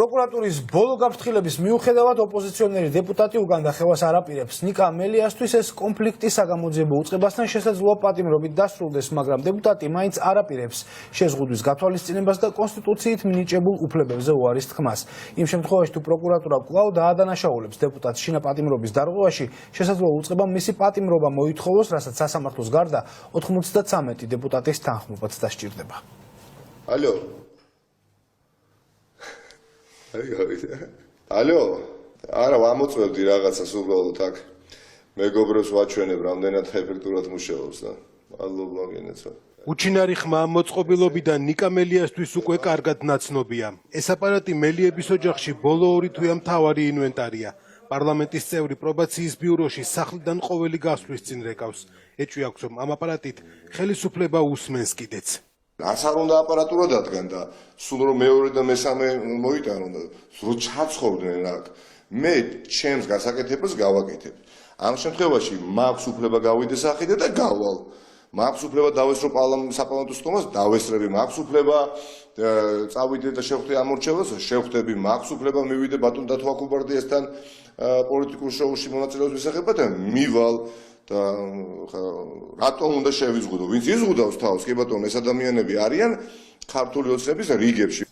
პროკურატურის ბოლო გაფრთხილების მიუხედავად ოპოზიციონერი დეპუტატი უკან დახევას არ აპირებს. ნიკა მელიასთვის ეს კონფლიქტი საგამოძიებო უწყებასთან შესაძლოა პატიმრობით დასრულდეს, მაგრამ დეპუტატი მაინც არ აპირებს შეზღუდვის გათვალისწინებას და კონსტიტუციით მინიჭებულ უფლებებზე უარის თქმას. იმ შემთხვევაში თუ პროკურატურა კვლავ დაადანაშაულებს დეპუტატს შინა პატიმრობის დარღვევაში, შესაძლოა უწყებამ მისი პატიმრობა მოითხოვოს, რასაც სასამართლოს გარდა 93 დეპუტატის თანხმობაც დასჭირდება. Алло. Алло. არა ვამოწევდი რაღაცას უბრალოდ აქ. მეგობრებს ვაჩვენებ რამდენად ეფექტურად მუშაობს და მადლობა გენეცა. უჩინარი ხმა მოწყობილობიდან ნიკა მელიასთვის უკვე კარგად ნაცნობია. ეს აპარატი მელიების ოჯახში ბოლო 2 თვეა მთავარი ინვენტარია. პარლამენტის წევრი პრობაციის ბიუროში სახლიდან ყოველი გასვლის წინ რეკავს. ეჭვი აქვს რომ ამ აპარატით ხელისუფლება უსმენს კიდეც. არც არ უნდა აპარატურა დადგან და სულ რომ მეორე და მესამე მოიტანონ და სულ ჩაცხობდნენ აქ. მე ჩემს გასაკეთებას გავაკეთებ. ამ შემთხვევაში მაქვს უფლება გავიდე სახიდან და გავალ. მაქვს უფლება დავესრო საპარლამენტო სტომას, დავესრები, მაქვს უფლება წავიდე და შევხვდე ამორჩევას, შევხვდები, მაქვს უფლება მივიდე ბატონ დათო აკუბარდიასთან პოლიტიკურ შოუში მონაწილეობის მისაღებად და მივალ. და რატომ უნდა შევიზღუდო? ვინც იზღუდავს თავს, კი ბატონო, ეს ადამიანები არიან ქართული ოცნების რიგებში.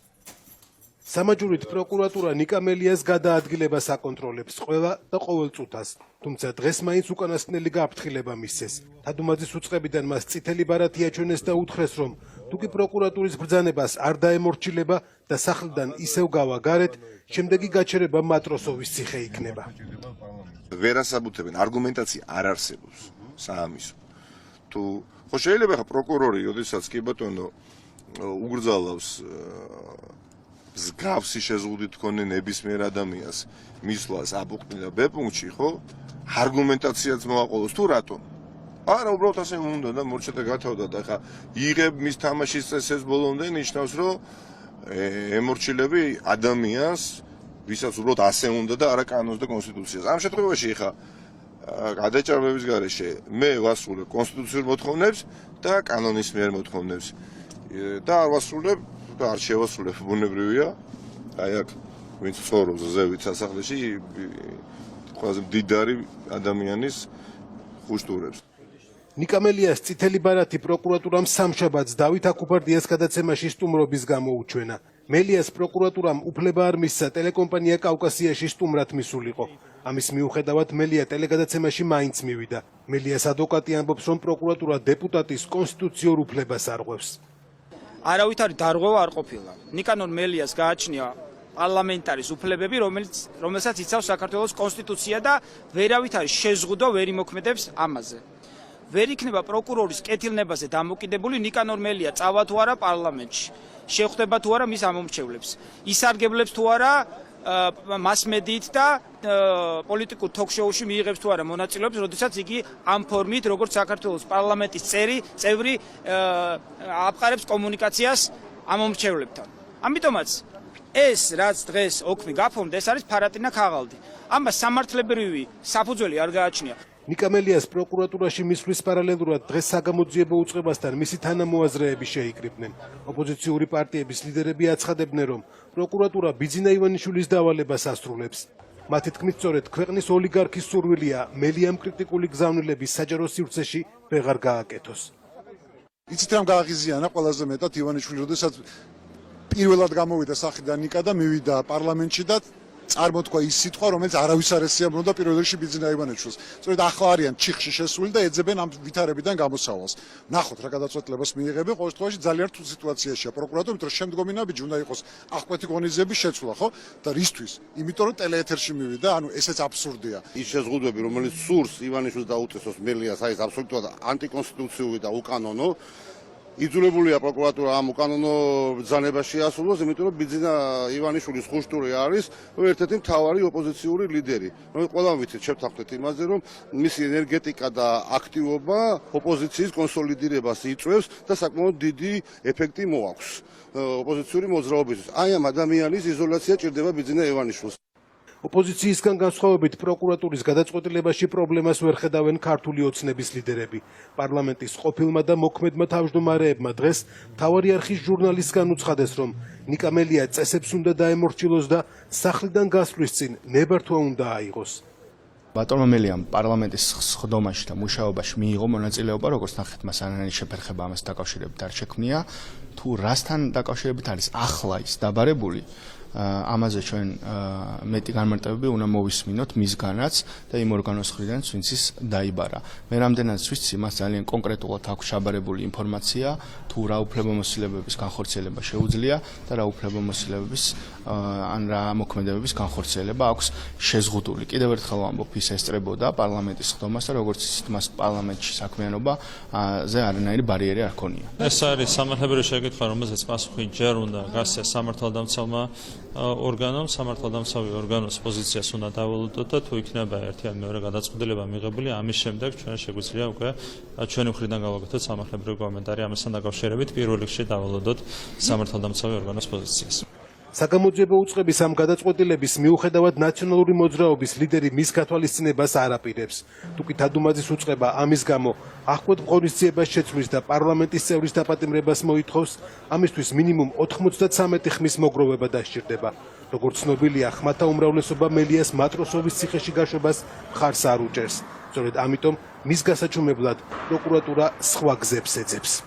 სამაჯურით პროკურატურა ნიკა მელიას გადაადგილებას აკონტროლებს ყველა და ყოველ წუთას. თუმცა დღეს მაინც უკანასკნელი გაფრთხილება მისცეს. თადუმაძის უწყებიდან მას წითელი ბარათი აჩვენეს და უთხრეს, რომ თუ კი პროკურატურის ბრძანებას არ დაემორჩილება და სახლიდან ისევ გავა გარეთ, შემდეგი გაჩერება მატროსოვის ციხე იქნება. ვერასაბუთებენ, არგუმენტაცია არ არსებობს საამისო. თუ ხო შეიძლება ხა პროკურორი, როდესაც კი ბატონო უგრძალავს მსგავსი შეზღუდვით მქონე ნებისმიერ ადამიანს მისვლას A პუნქტიდან B პუნქტში, ხო? არგუმენტაციაც მოაყოლოს თუ რატომ? არა, უბრალოდ ასე უნდა და მორჩა გათავდა და ხა იღებ მის თამაშის წესებს ბოლომდე ნიშნავს, რომ ემორჩილები ადამიანს ვისაც უბრალოდ ასე უნდა და არა კანონს და კონსტიტუციას. ამ შემთხვევაში ხა გადაჭარბების გარეშე მე ვასრულებ კონსტიტუციურ მოთხოვნებს და კანონის მიერ მოთხოვნებს. და არ ვასრულებ და არ შევასრულებ, ბუნებრივია. აი აქ ვინც ცხოვრობს ზევით სასახლეში, ყველაზე მდიდარი ადამიანის ხუშტურებს. ნიკა მელიას წითელი ბარათი პროკურატურამ სამშაბათს დავით აკუბარდიას გადაცემაში სტუმრობის გამო უჩვენა. მელიას პროკურატურამ უფლება არ მისცა ტელეკომპანია კავკასიაში სტუმრად მისულიყო. ამის მიუხედავად მელია ტელეგადაცემაში მაინც მივიდა. მელიას ადვოკატი ამბობს, რომ პროკურატურა დეპუტატის კონსტიტუციურ უფლებას არღვევს. არავითარი დარღვევა არ ყოფილა. ნიკანორ მელიას გააჩნია პარლამენტარის უფლებები, რომელსაც იცავს საქართველოს კონსტიტუცია და ვერავით არის შეზღუდვა ვერ იმოქმედებს ამაზე. ვერ იქნება პროკურორის კეთილნებაზე დამოკიდებული ნიკანორ მელია წავა თუ არა პარლამენტში. შეხვდება თუ არა მის ამომრჩევლებს. ისარგებლებს თუ არა მასმედიით და პოლიტიკურ თოქ-შოუში მიიღებს თუ არა მონაწილეობს, როდესაც იგი ამ ფორმით, როგორც საქართველოს პარლამენტის წევრი აფყარებს კომუნიკაციას ამომრჩევლებთან. ამიტომაც ეს რაც დღეს ოქმი გაფორმდა, ეს არის ფარატინა ქაღალდი. ამას სამართლებრივი საფუძველი არ გააჩნია. ნიკა მელიას პროკურატურაში მისვლის პარალელურად დღეს საგამოძიებო უწყებასთან მისი თანამოაზრეები შეიკრიბნენ. ოპოზიციური პარტიების ლიდერები აცხადებდნენ, რომ პროკურატურა ბიძინა ივანიშვილის დავალებას ასრულებს. მათი თქმით, სწორედ ქვეყნის ოლიგარქის სურვილია მელიამ კრიტიკული გზავნილების საჯარო სივრცეში ვეღარ გააკეთოს. იცით რამ გააღიზიანა ყველაზე მეტად ივანიშვილი, როდესაც პირველად გამოვიდა სახლიდან ნიკა და მივიდა პარლამენტში და წარმოთქვა ის სიტყვა, რომელიც არავის არ ესიამოვნებდა პირველ რიგში ბიძინა ივანიშვილს. სწორედ ახლა არიან ჩიხში შესული და ეძებენ ამ ვითარებიდან გამოსავალს. ნახოთ რა გადაწყვეტილებას მიიღებენ, ყოველ შემთხვევაში ძალიან რთულ სიტუაციაშია პროკურატურა, იმიტომ რომ შემდგომი ნაბიჯი უნდა იყოს აღკვეთი ღონისძიების შეცვლა, ხო? და რისთვის? იმიტომ რომ ტელეეთერში მივიდა, ანუ ესეც აბსურდია. ის შეზღუდვები, რომელიც სურს ივანიშვილს დაუწესოს მელიას, აი ეს აბსოლუტურად ანტიკონსტიტუციური და უკანონო. იძულებულია პროკურატურა ამ უკანონო ბრძანებაში ასრულოს, იმიტომ რომ ბიძინა ივანიშვილის ხუშტური არის ერთ-ერთი მთავარი ოპოზიციური ლიდერი. რომელიც ყველამ ვიცით, შევთანხმდეთ იმაზე, რომ მისი ენერგეტიკა და აქტივობა ოპოზიციის კონსოლიდირებას იწვევს და საკმაოდ დიდი ეფექტი მოაქვს ოპოზიციური მოძრაობისთვის. აი ამ ადამიანის იზოლაცია ჭირდება ბიძინა ივანიშვილს. ოპოზიციისგან განსხვავებით პროკურატურის გადაწყვეტილებაში პრობლემას ვერ ხედავენ ქართული ოცნების ლიდერები. პარლამენტის ყოფილმა და მოქმედმა თავმჯდომარეებმა დღეს მთავარი არხის ჟურნალისტგან უცხადეს, რომ ნიკა მელია წესებს უნდა დაემორჩილოს და სახლიდან გასვლის წინ ნებართვა უნდა აიღოს. ბატონმა მელიამ პარლამენტის სხდომაში და მუშაობაში მიიღო მონაწილეობა, როგორც ნახეთ, მას არანაირი შეფერხება ამას დაკავშირებით არ შექმნია. თუ რასთან დაკავშირებით არის ახლა ის დაბარებული, ამაზე ჩვენ მეტი განმარტებები უნდა მოვისმინოთ მისგანაც და იმ ორგანოს მხრიდან, ვინც ის დაიბარა. მე რამდენადაც ვიცი, მას ძალიან კონკრეტულად აქვს შაბარებული ინფორმაცია, თუ რა უფლებამოსილებების განხორციელება შეუძლია და რა უფლებამოსილებების ან რა მოქმედებების განხორციელება აქვს შეზღუდული. კიდევ ერთხელ ვამბობ, ის ესწრებოდა პარლამენტის სხდომას და როგორც იცით, მას პარლამენტში საქმიანობაზე არანაირი ბარიერი არ ქონია. ეს არის სამართლებრივი შეკითხვა, რომელზეც პასუხი ჯერ უნდა გასცეს სამართალდამცავმა ორგანომ, სამართალდამცავი ორგანოს პოზიციას უნდა დავალოდოთ და თუ იქნება ერთი ან მეორე გადაწყვეტილება მიღებული, ამის შემდეგ ჩვენ შეგვიძლია უკვე ჩვენი მხრიდან გავაკეთოთ სამართლებრივი კომენტარი ამასთან დაკავშირებით, პირველ რიგში დავალოდოთ სამართალდამცავი ორგანოს პოზიციას. საგამოძიებო უწყების ამ გადაწყვეტილების მიუხედავად ნაციონალური მოძრაობის ლიდერი მის გათვალისწინებას არ აპირებს. თუკი თადუმაძის უწყება ამის გამო აღკვეთ ღონისძიებას შეცვლის და პარლამენტის წევრის დაპატიმრებას მოითხოვს, ამისთვის მინიმუმ 93 ხმის მოგროვება დასჭირდება. როგორც ცნობილია, ხმათა უმრავლესობა მელიას მატროსოვის ციხეში გაშვებას მხარს არ უჭერს. სწორედ ამიტომ მის გასაჩუმებლად პროკურატურა სხვა გზებს ეძებს.